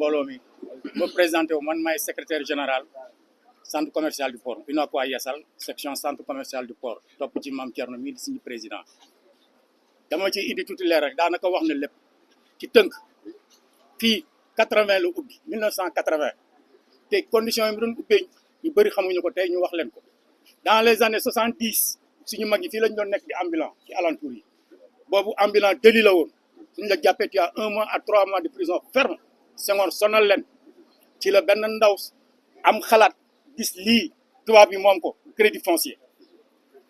mbooloo mi ma présenté wu man maay secrétaire général centre commercial du port UNACOIS Yessal section centre commercial du port topp ci Mame Thierno mii di suñu président dama ci indi tuuti leer rek daanaka wax na lépp ci tënk fii 80 la ubbi 1980 te conditions yi mu doon ubbee ñu bëri xamuñu ko tey ñu wax leen ko dans les années 70 suñu mag yi fii lañ doon nekk di ambulant ci alentour yi boobu ambulant délit la woon suñu la jàppee tu as 1 mois à 3 mois de prison ferme Senghor sonal leen ci la benn ndaw am xalaat gis lii tubaab bi moom ko crédit foncier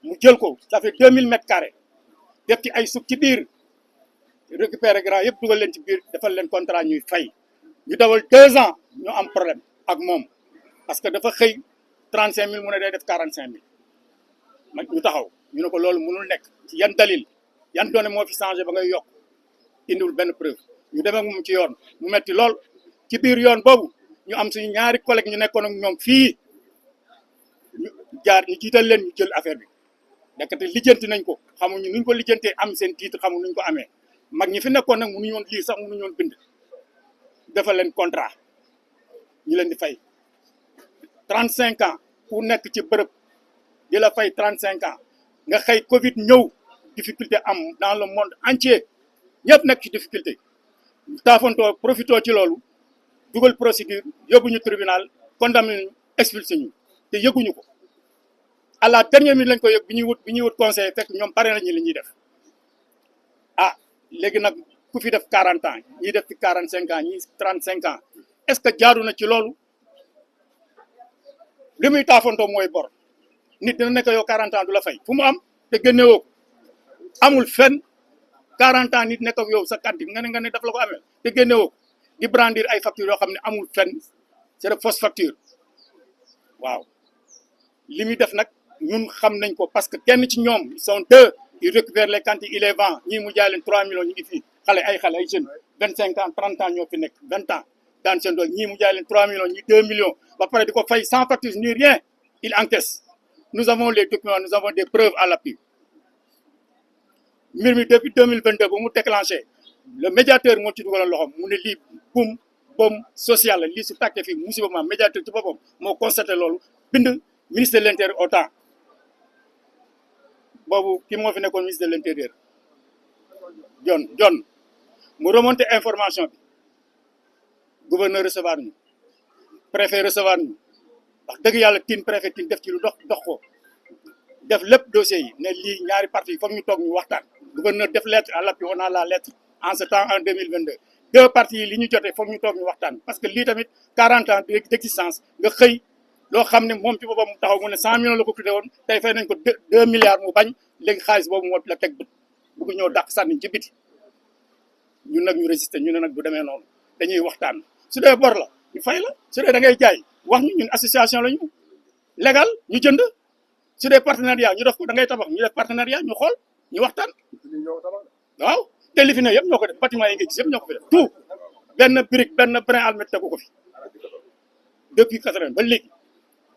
mu jël ko ça fait 2000 mètres carrés def ci ay suuf ci biir récupérer grand yëpp dugal leen ci biir defal leen contrat ñuy fay ñu dawal 2 ans ñu am problème ak moom parce que dafa xëy 35000 mu ne day def 45000 ma ñu taxaw ñu ne ko loolu mënul nekk ci yan dalil yan données moo fi changé ba ngay yokk indiwul benn preuve ñu dem ak moom ci yoon mu metti lool ci biir yoon boobu ñu am suñu ñaari collègue ñu nekkoon ak ñoom fii ñu jiital leen ñu jël affaire bi dakate lijjanti nañ ko xamuñu nuñ ko lijjantee am seen titre xamuñ nuñ ko amee mag ñi fi nekkoon nag mënuñu woon lii sax mënuñu woon bind defal leen contrat ñu leen di fay 35 ans ku nekk ci bërëb di la fay 35 ans nga xëy Covid ñëw difficulté am dans le monde entier ñëpp nekk ci difficulté taafantoo profitoo ci loolu dugal procédure yóbbu ñu tribunal condamné ñu expulsé ñu te yëguñu ko à la dernière minute lañ ko yëg bi ñuy wut conseil fekk ñoom pare nañu li ñuy def ah léegi nag ku fi def 40 ans ñii def fi 45 ans ñii 35 ans est-ce que jaadu na ci loolu li muy taafantoo mooy bor nit dina nekk yow 40 ans du la fay fu mu am te génnewoo ko amul fenn 40 ans nit nekk ak yow sa kanti nga ne daf la ko amee te génnewoo ko di brandir ay factures yoo xam ne amul fenn c'est de fausse facture waaw li muy def nag ñun xam nañ ko parce que kenn ci ñoom ils sont deux ils récupèrent les quantités ils les vendent ñii mu jaay leen 3 millions ñu ngi fii xale ay jeunes 25 ans 30 ans ñoo fi nekk 20 ans daan seen dool ñii mu jaay leen 3 millions ñii 2 millions ba pare di ko fay sans facture ni rien il encaisse nous avons les documents nous avons des preuves à l'appui mbir mi depuis 2022 ba mu déclenché le médiateur moo ci dugaloon loxoom mu ne lii bom social la lii su tàkkee fii musiba ma médiateur ci boppam moo constaté loolu bind ministre de l'intérieur au temps boobu ki moo fi nekkoon ministre de l'intérieur John mu remonté information bi gouverneur recevoir ñu préfet recevoir ñu wax dëgg yàlla tin préfet tin def ci lu dox ko def lépp dossier yi ne lii ñaari parti yi foog ñu toog ñu waxtaan gouverneur def lettre à l'appui on a la lettre en ce temps en 2022 deux parties yi li ñu jotee foog ñu toog ñu waxtaan parce que lii tamit 40 ans d'existence nga xëy loo xam ne moom ci boppam mu taxaw mu ne 100 millions la ko tuddee woon tey fay nañ ko 2 milliards mu bañ léegi xaalis boobu moo la teg bët bu ko ñëw dàq sànni ci biti ñun nag ñu résister ñu ne nag bu demee noonu dañuy waxtaan su dee bor la ñu fay la su dee da ngay jaay wax ñu ñun association la ñu légal ñu jënd su dee partenariat ñu def ko da ngay tabax ñu def partenariat ñu xool ñu waxtaan waaw te li fi ne yëpp ñoo ko def bâtiment yi nga gis yëpp ñoo ko fi def tout benn brique benn brin almet tegu ko fi depuis 80 ba léegi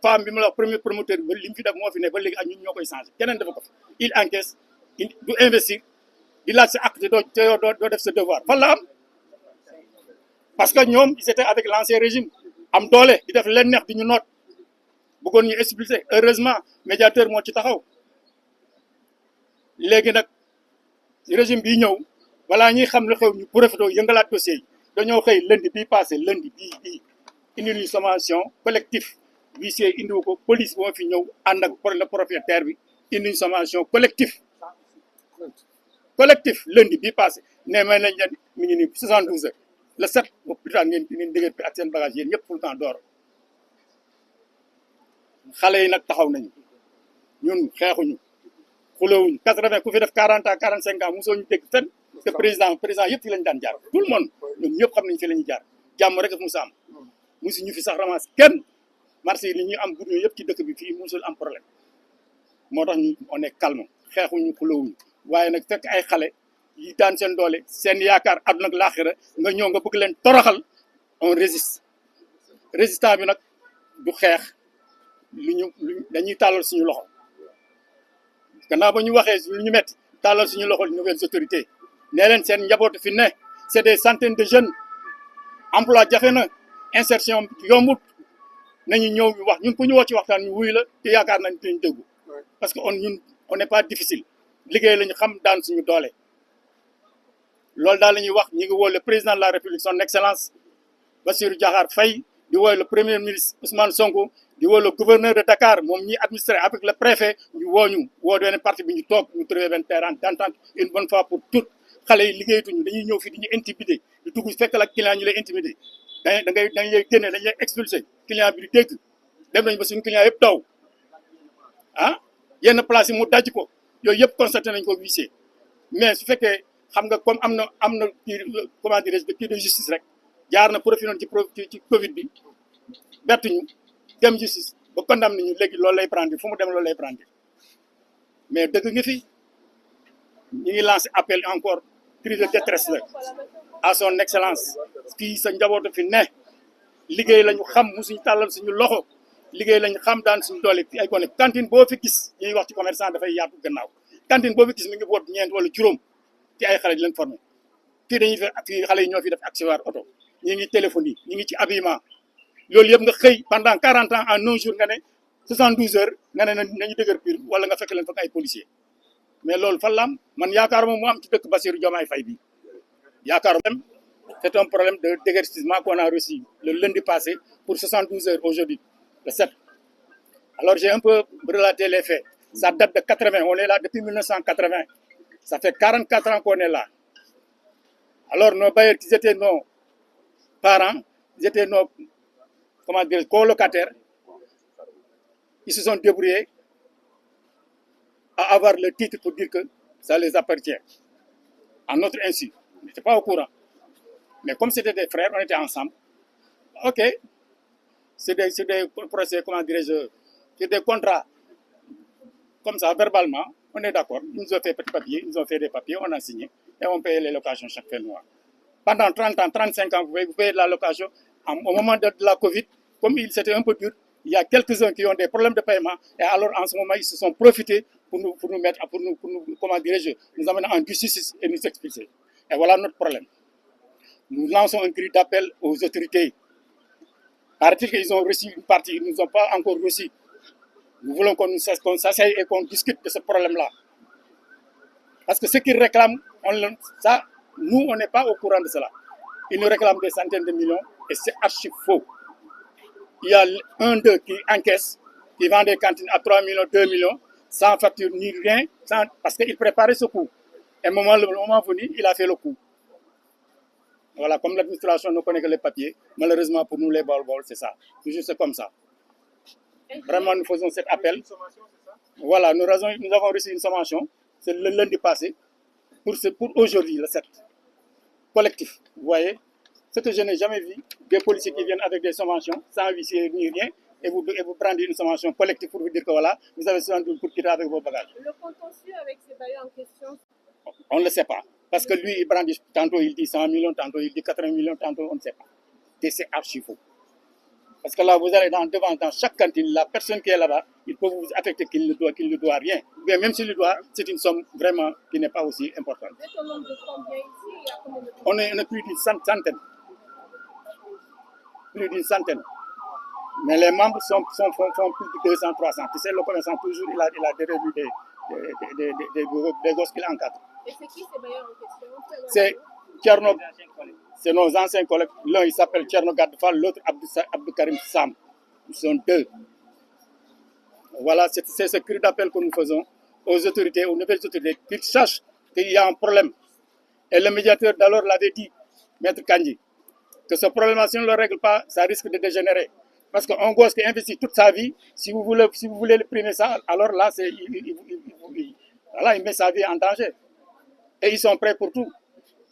femme bi ma la wax premier promoteur bi ba li mu fi def moo fi ne ba léegi ak ñun ñoo koy changé keneen dafa ko fi il encaisse du investir di laaj sa acte doo def sa devoir fan la am parce que ñoom ils étaient avec l'ancien régime am doole di def leen neex di ñu noot bëggoon ñu expulsé heureusement médiateur moo ci taxaw léegi nag régime bii ñëw walaa ñuy xam lu xew ñu profité yëngalaat dossier yi dañoo xëy lundi bii passé lundi bii indi ñu sommation collectif huissier indiwu ko police boo fi ñëw ànd ak le propriétaire bi indi ñu sommation collectif lundi bii passé ne may nañ leen mi ngi nii 72 heures le 7 au plus tard ngeen dégg ak seen bagage yéen ñëpp tout le temps door xale yi nag taxaw nañu ñun xeexuñu xulóowuñu 80 ku fi def 40 ans 45 ans mosoo ñu dégg fenn te président yëpp fi lañu daan jaar tout le monde ñun ñëpp xam nañu fi la ñuy jaar jàmm rek musa am musu ñu fi sax ramasse kenn marché yi li ñuy am guddi yëpp ci dëkk bi fii musul am problème moo tax ñu on est calme xeexuñu xulóowuñu waaye nag fekk ay xale yi daan seen doole seen yaakaar àdduna ak laaxira nga ñëw nga bëgg leen toroxal on résiste résistant bi nag du xeex dañuy tàllal suñu loxo gannaaw ba ñu waxee lu ñu metti tàllal suñu loxo nouvelles autorités nee leen seen njaboot fi ne c'est des centaines de jeunes emploi jafe na insertion yombut nañu ñëw ñu wax ñun ku ñu woo ci waxtaan ñu wuy la te yaakaar nañ te ñu déggu parce que on n'est pas difficile liggéey la ñu xam daan suñu doole loolu daal la ñuy wax ñi ngi woo le président de la république son excellence Bassirou Diakhar Faye di woo le premier ministre Ousmane Sonko di woo le gouverneur de Dakar moom ñi administré avec le préfet ñu woo benn parti bi ñu toog ñu trouvé benn terrain d'entente une bonne fois pour toutes xale yi liggéeyatuñu dañuy ñëw fii di ñu intimider di dugg fekk la client ñu lay intimider dañ lay génne dañ lay expulsé client bi di dégg dem nañ ba suñu client yëpp daw ah yenn place yi mu daj ko yooyu yëpp constaté nañ ko huissier mais su fekkee xam nga comme am na kii comment dirais-je kii de justice rek jaar na profité ci Covid bi bettuñu dem justice ba condamné ñu léegi loolu lay prendre fu mu dem loolu lay prendre mais dëgg nga fi ñu ngi lancé appel encore cri de détresse la à son excellence kii sa njaboot fi ne liggéey lañu xam musuñu tàllal suñu loxo liggéey lañu xam daan suñu doole fi ay gone cantine boo fi gis ñuy wax ci commerçant dafay yaatu gannaaw cantine boo fi gis mi ngi boot ñeent wala juróom ci ay xale di leen formé fii dañuy fii xale yi ñoo fi def accessoire auto ñi ngi téléphonie ñi ngi ci habillement loolu yëpp nga xëy pendant 40 ans en un jour nga ne 72 heures nga ne nañu dëgër pire wala nga fekk leen fekk ay policiers mais loolu fan la am man yaakaaruma mu am ci dëkk Bassirou Diomaye Faye bi yaakaaruma c'est un problème de déguerpissement qu'on a reçu le lundi passé pour 72 heures aujourd'hui le 7. Alors j'ai un peu relaté les faits. Ça date de 80, on est là depuis 1980. Ça fait 44 ans qu'on est là. Alors nos bailleurs, ils étaient nos parents, ils étaient nos colocataires. Ils se sont débrouillés à avoir le titre pour dire que ça les appartient. À notre insu. On n'était pas au courant. Mais comme c'était des frères, on était ensemble. Ok. C'est des procès, comment dirais-je, c'est des contrats. Comme ça, verbalement, on est d'accord. Ils nous ont fait petit papier, ils nous ont fait des papiers, on a signé. Et on paye les locations chaque fin de mois. Pendant 30 ans, 35 ans, vous payez de la location. Au moment de la Covid, comme c'était un peu dur, il y a quelques-uns qui ont des problèmes de paiement. Et alors, en ce moment, ils se sont profités pour nous comment dirais-je, nous amener en justice et nous expulser. Et voilà notre problème. Nous lançons un cri d'appel aux autorités. Paraît-il qu'ils ont reçu une partie, ils ne nous ont pas encore reçu. Nous voulons qu'on s'asseye et qu'on discute de ce problème-là. Parce que ce qu'ils réclament, nous, on n'est pas au courant de cela. Ils nous réclament des centaines de millions et c'est archi faux. Il y a un d'eux qui encaisse, qui vend des cantines à 3 millions, 2 millions, sans facture ni rien, parce qu'il préparait ce coup. Et le moment venu, il a fait le coup. Voilà, comme l'administration ne connaît que les papiers, malheureusement pour nous, les bol-bol, c'est ça. Toujours c'est comme ça. Vraiment, nous faisons cet appel. Voilà, nous avons reçu une sommation, c'est le lundi passé, pour aujourd'hui, le 7. Collectif, vous voyez. Ce que je n'ai jamais vu, des policiers qui viennent avec des sommations, sans huissier ni rien, et vous prenez une sommation collective pour vous dire que voilà, vous avez 72 pour quitter avec vos bagages. Le contentieux avec ces bailleurs en question? On ne le sait pas. Parce que lui, il brandit, tantôt il dit 100 millions, tantôt il dit 80 millions, tantôt on ne sait pas. Et c'est archi faux. Parce que là, vous allez devant dans chaque cantine, la personne qui est là-bas, il peut vous affecter qu'il ne doit rien. Mais même s'il le doit, c'est une somme vraiment qui n'est pas aussi importante. Vous êtes au nombre de combien ici? Il y a combien de On est plus d'une centaine. Plus d'une centaine. Mais les membres font plus de 200, 300. Tu sais, le commerçant, toujours, il a derrière lui des gosses qu'il encadre. Et c'est qui ces bailleurs en question? C'est Tcherno, c'est nos anciens collègues. L'un, il s'appelle Tcherno Gadfal, l'autre Abdou Karim Sam. Ils sont deux. Voilà, c'est ce cri d'appel que nous faisons aux autorités, aux nouvelles autorités, qu'ils sachent qu'il y a un problème. Et le médiateur d'alors l'avait dit, Maître Kandji, que ce problème, si on ne le règle pas, ça risque de dégénérer. Parce qu'un gosse qui investit toute sa vie, si vous voulez le primer ça, alors là, il met sa vie en danger. Et ils sont prêts pour tout.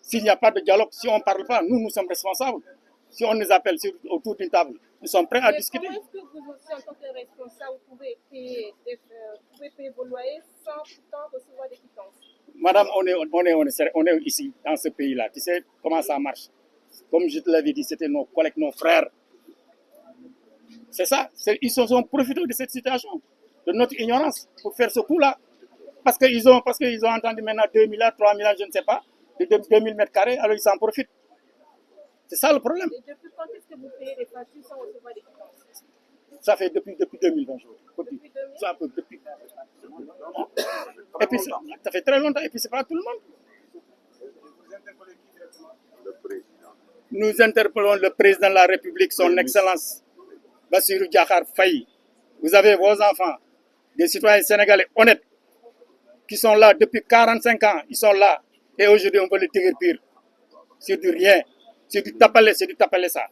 S'il n'y a pas de dialogue, si on ne parle pas, nous sommes responsables. Si on les appelle autour d'une table, nous sommes prêts à discuter. Comment est-ce que vous aussi, en tant que responsable, vous pouvez payer vos loyers sans pourtant recevoir des quittances? Madame, on est ici, dans ce pays-là. Tu sais comment ça marche? Comme je te l'avais dit, c'était nos collègues, nos frères. C'est ça. Ils se sont profités de cette situation, de notre ignorance, pour faire ce coup-là. Parce qu'ils ont entendu maintenant 2 milliards, 3 milliards, je ne sais pas, de 2000 mètres carrés, alors ils s'en profitent. C'est ça le problème. Et depuis quand est-ce que vous payez les factures sans recevoir des quittances? Ça fait depuis 2020. Depuis 2000? Ça peut depuis. Et puis ça fait très longtemps et puis c'est pas tout le monde. Nous interpellons le président de la République, son Excellence Bassirou Diakhar Faye. Vous avez vos enfants, des citoyens sénégalais honnêtes, qui sont là depuis 45 ans. Ils sont là. Et aujourd'hui, on veut les tirer pire. C'est du rien. C'est du tapalé ça.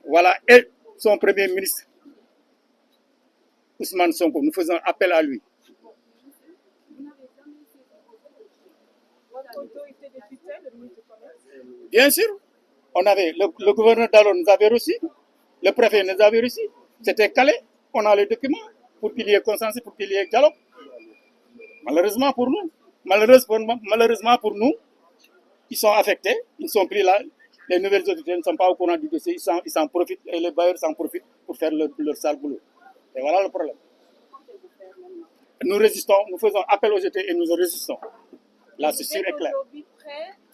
Voilà. Et son premier ministre, Ousmane Sonko, nous faisons appel à lui. Autorité de tutelle, le ministre du Commerce? Bien sûr, on avait le gouverneur d'Alors nous avait reçus, le préfet nous avait reçus, c'était calé, on a les documents pour qu'il y ait consensus, pour qu'il y ait dialogue. Malheureusement pour nous, ils sont affectés, ils ne sont plus là, les nouvelles autorités ne sont pas au courant du dossier, ils s'en profitent et les bailleurs s'en profitent pour faire leur sale boulot. Et voilà le problème. Nous résistons, nous faisons appel aux autorités et nous résistons. Là, c'est sûr et clair.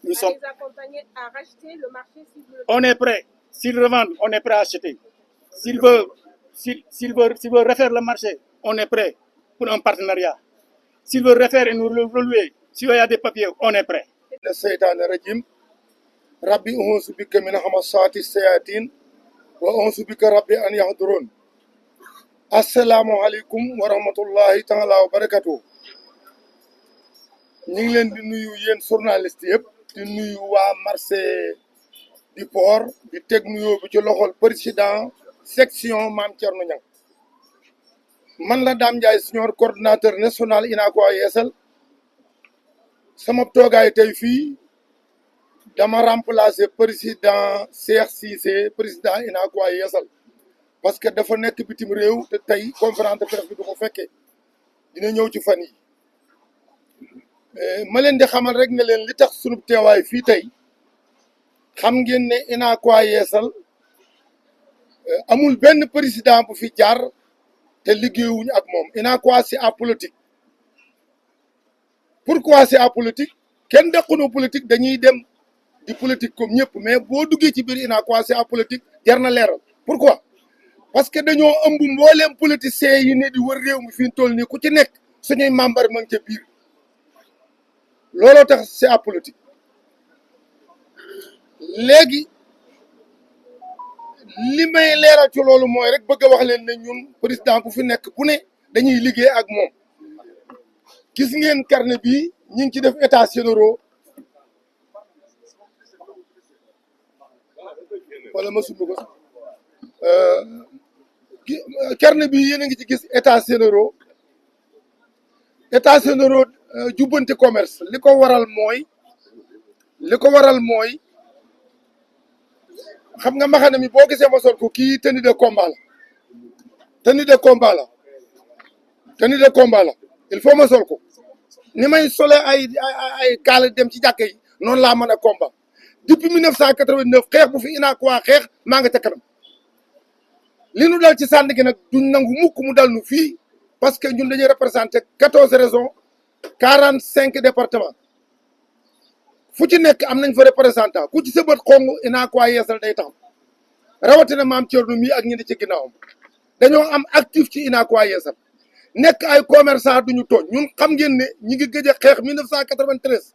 Nous sommes les accompagner à racheter le marché s'ils veulent. On est prêt. S'ils revendent, on est prêt à acheter. S'ils veulent refaire le marché, on est prêt pour un partenariat. S'ils veulent refaire et nous relouer, s'il y a des papiers, on est prêt. الشيطان الرجيم ربي أعوذ بك من همزات الشياطين وأعوذ بك ربي أن يحضرون السلام عليكم ورحمة الله تعالى وبركاته. ñu ngi leen di nuyu yéen journaliste yëpp di nuyu waa marché du port di teg nuyoo bi ci loxol président section Mame Thierno Niang man la Dame Ndiaye Junior coordinateur national UNACOIS Yeesal sama toogaay tey fii dama remplacer président Cheikh Cissé président UNACOIS Yeesal parce que dafa nekk bitim réew te tey conférence de presse bi du ko fekkee dina ñëw ci fan yi ma leen di xamal rek ne leen li tax sunu teewaay fii tey xam ngeen ne UNACOIS Yeesal amul benn président bu fi jaar te liggéeyuñu ak moom UNACOIS c'est apolitique. Pourquoi c'est apolitique? Kenn daqunu politique dañuy dem di politique comme ñëpp mais boo duggee ci biir UNACOIS c'est apolitique jar na leeral. Pourquoi? Parce que dañoo ëmb mbooleem politiciens yi ne di wër réew mi fi ñu toll nii ku ci nekk suñuy membre ma ngi ca biir. looloo tax c'est apolitique léegi li may leeral ci loolu mooy rek bëgg a wax leen ne ñun président bu fi nekk bu ne dañuy liggéey ak moom gis ngeen carnet bi ñu ngi ci def état généraux wala ma sumb ko carnet bi yéen a ngi ci gis état généraux jubbanti commerce li ko waral mooy xam nga mbaxana mi boo gisee ma sol ko kii tenue de combat la il faut ma sol ko ni may sole ay kaala dem ci jàkka yi noonu laa mën a combat depuis 1989 xeex bu fi UNACOIS xeex maa nga ca kanam li nu dal ci sànni gi nag duñ nangu mukk mu dal nu fii parce que ñun dañuy représenter 14 régions 45 départements fu ci nekk am nañ fa représentant ku ci sa bët xong UNACOIS Yeesal day taxaw rawatina Mame Thierno mii ak ñi di ci ginnaawam dañoo am actif ci UNACOIS Yeesal nekk ay commerçant duñu tooñ ñun xam ngeen ne ñi ngi gëj a xeex 1993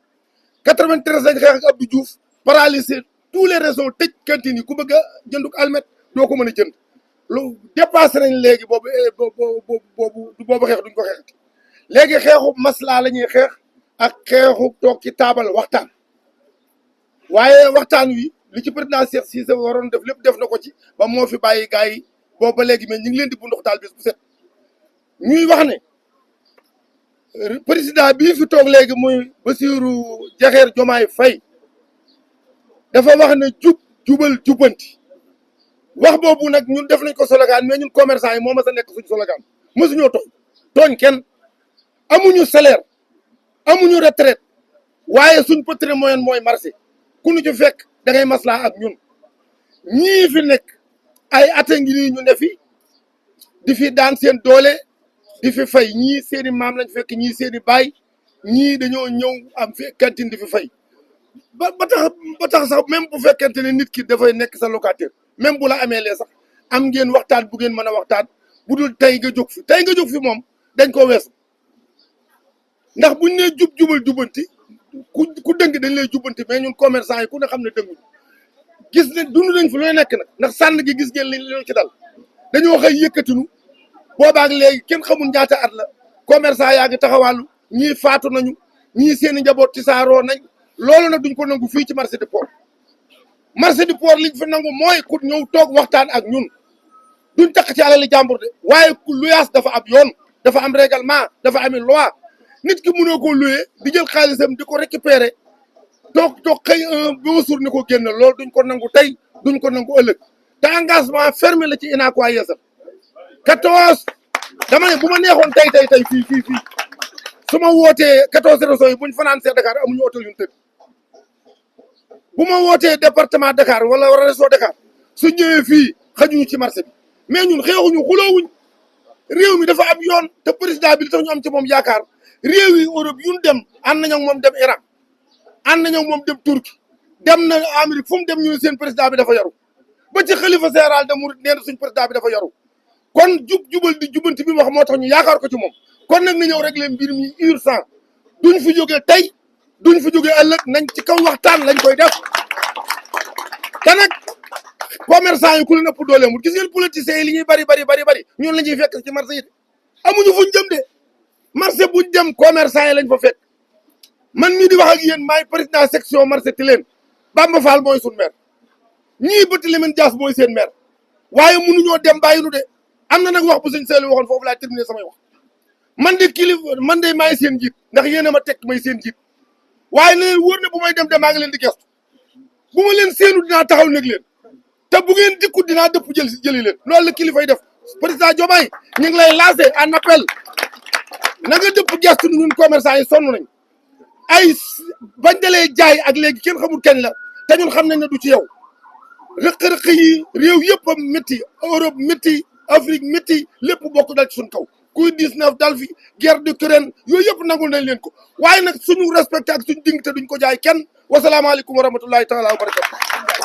lañ xeex ak Abdou Diouf paralysé tous les réseaux tëj cantine yi ku bëgg a jënduk almet doo ko mën a jënd lu dépassé nañ léegi boobu xeex duñ ko xeexati léegi xeexu masla la ñuy xeex ak xeexu toog ci taabal waxtaan waaye waxtaan wi li ci président Cheikh Cissé waroon def lépp def na ko ci ba moo fi bàyyi gars yi boobu ba léegi mais ñu ngi leen di bu ndox daal bis bu set ñuy wax ne président bii fi toog léegi muy Bassirou Diakhar Diomaye Faye dafa wax ne jubal jubbanti wax boobu nag ñun def nañ ko slogan mais ñun commerçant yi moo ma sa nekk suñu slogan mosuñoo tooñ kenn amuñu salaire amuñu retraite waaye suñ patrimoine mooy marché ku ñu ci fekk da ngay maslaa ak ñun ñii fi nekk ay ata ngi nii ñu ne fi di fi daan seen doole di fi fay ñii seeni maam lañ fekk ñii seeni baay ñii dañoo ñëw am fi cantine di fi fay ba tax sax même bu fekkente ne nit ki dafay nekk sa locataire même bu la amee lee sax am ngeen waxtaan bu ngeen mën a waxtaan bu dul tey nga jóg fi moom dañ ko weesu ndax buñ nee jubanti ku dëng dañ lay jubanti mais ñun commerçant yi ku ne xam ne dënguñu gis ne dund nañ fi looy nekk nag ndax sànn gi gis ngeen li ñu ci dal dañoo xëy yëkkatinu boobaak léegi kenn xamul ñaata at la commerçant yaa ngi taxawàllu ñii faatu nañu ñii seeni njaboot ci saaroo nañ loolu nag duñ ko nangu fii ci marché du port liñ fi nangu mooy ku ñëw toog waxtaan ak ñun duñ takk ci alali jàmbur de waaye ku luyaas dafa am yoon dafa am règlement dafa ami loi nit ki mënoo ko luyee di jël xaalisam di ko récupérer toog xëy ba suur ni ko génn loolu duñ ko nangu tey duñ ko nangu ëllëg te engagement fermé la ci Unacois Yeesal 14 dama ne bu ma neexoon tey fii su ma wootee 14 régions yi buñ fanaan see Dakar amuñu hôtel yu ñu tëdd bu ma wootee département Dakar wala région Dakar su ñëwee fii xajuñu ci marché bi mais ñun xeexuñu xuloowuñ réew mi dafa am yoon te président bi li tax ñu am ci moom yaakaar réew yi Europe yu ñu dem ànd nañu ak moom dem Iran ànd nañu ak moom dem Turquie dem na Amérique fu mu dem ñu ne seen président bi dafa yaru ba ci xalifa général de Mouride nee na suñ président bi dafa yaru kon jubal di jubanti bi mu wax moo tax ñu yaakaar ko ci moom kon nag na ñëw régler mbir mi urgent duñ fi jógee tey duñ fi jógee ëllëg nañ ci kaw waxtaan lañ koy def te nag commerçant yi ku leen ëpp doole mu gis ngeen politiciens yi li ñuy bari ñun la ñuy fekk ci marché yi amuñu fuñ jëm de marché buñ dem commerçant yi lañ fa fekk man mii di wax ak yéen maay président section marché Tilène Bamba Fall mooy suñ maire ñii bëtt Limine Dias mooy seen maire waaye mënuñoo dem bàyyi nu de am na nag wax bu sëñ Seydou waxoon foofu laa terminé samay wax man de maay seen njiit ndax yéen a ma teg may seen njiit waaye na leen wóor ne bu may dem maa ngi leen di gestu bu ma leen seenu dinaa taxaw nag leen te bu ngeen dikkut dinaa dëpp jëli leen loolu la kilifay def président Diomaye ñu ngi lay lancé en appel na nga dëpp gestu ñun commerçant yi sonn nañ ay bañ dalee jaay ak léegi kenn xamul kañ la te ñun xam nañ ne du ci yow rëq-rëq yi réew yëpp a métti Europe métti Afrique métti lépp bokk dal ci suñ kaw Covid-19 dal fi guerre d'Ukraine yooyu yëpp nangul nañ leen ko waaye nag suñu respecté ak suñu dignité duñ ko jaay kenn wasalaamaaleykum wa rahmatullahi taala wa barakatu